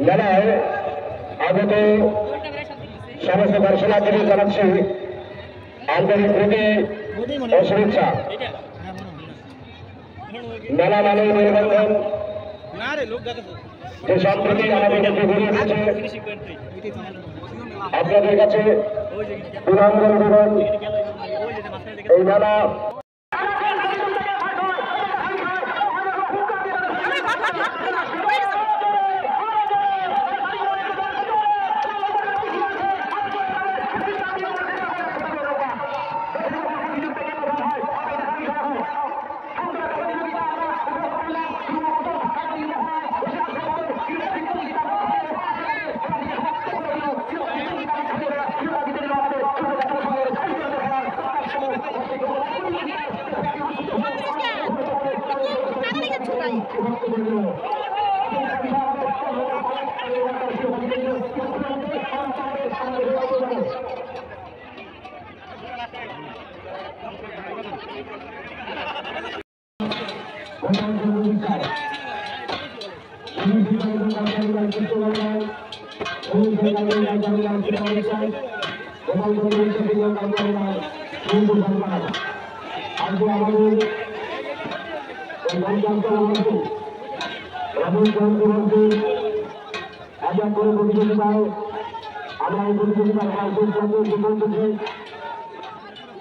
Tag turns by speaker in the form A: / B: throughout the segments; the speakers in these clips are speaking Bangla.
A: মেলায় আগত সমস্ত দর্শনার্থীদের জানাচ্ছি আন্তরিক প্রীতি ও শুভেচ্ছা। মেলা মানে মেলবন্ধন, যে সম্প্রতি আমাদের কাছে ঘুরে এসেছে, আপনাদের কাছে বিনম্র নিবেদন এই মেলা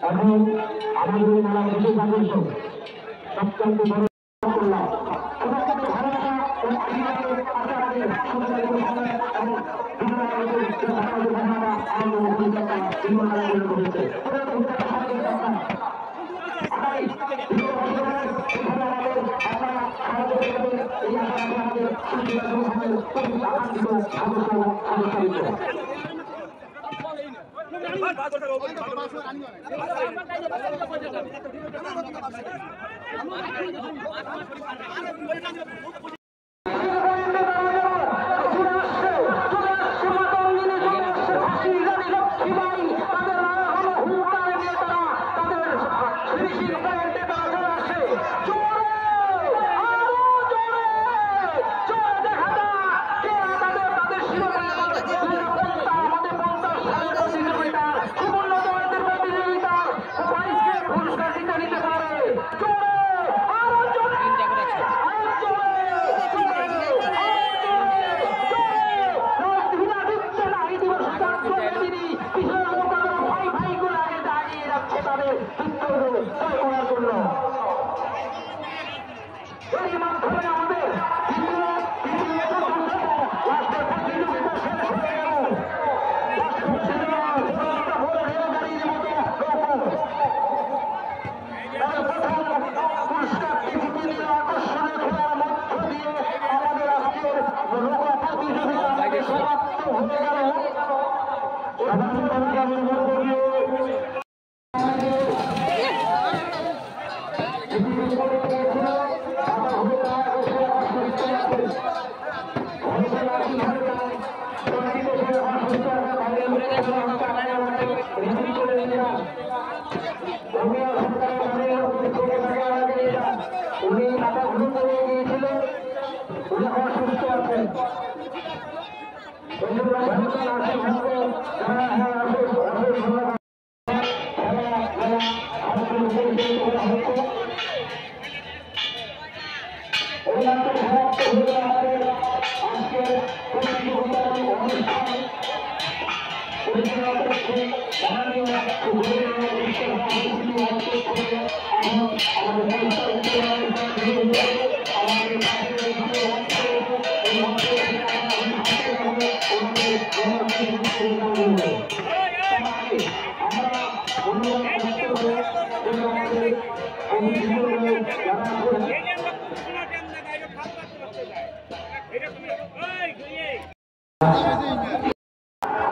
A: এখন আমাদের মেলা বিশেষ আকর্ষণ সবচেয়ে বড়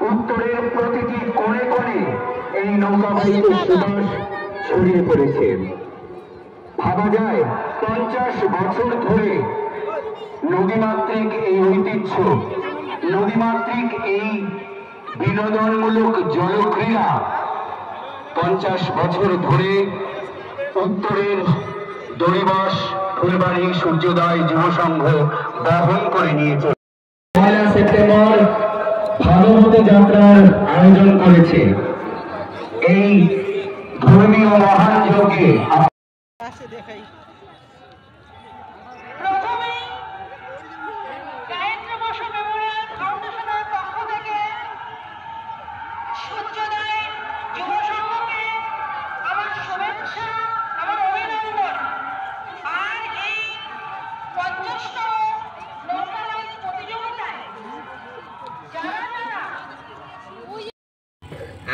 A: উত্তরের প্রতিটি কোণে কোণে এই নৌকাবাহিনীর সুবাস ছড়িয়ে পড়েছে। ভাবা যায় 50 বছর ধরে নদীমাতৃক এই ঐতিহ্য, নদীমাতৃক এই বিনোদনমূলক জলক্রীড়া 50 বছর ধরে উত্তরের দড়িবাস ফুলবাড়ি সূর্যোদয় যুব সংঘ বহন করে নিয়েছে। 1 সেপ্টেম্বর ভাগবতী যাত্রার আয়োজন করেছে। এই ধর্মীয় মহান যজ্ঞে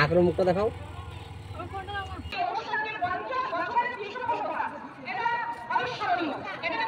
B: আগ্রহ মুক্ত দেখাও।
C: এটা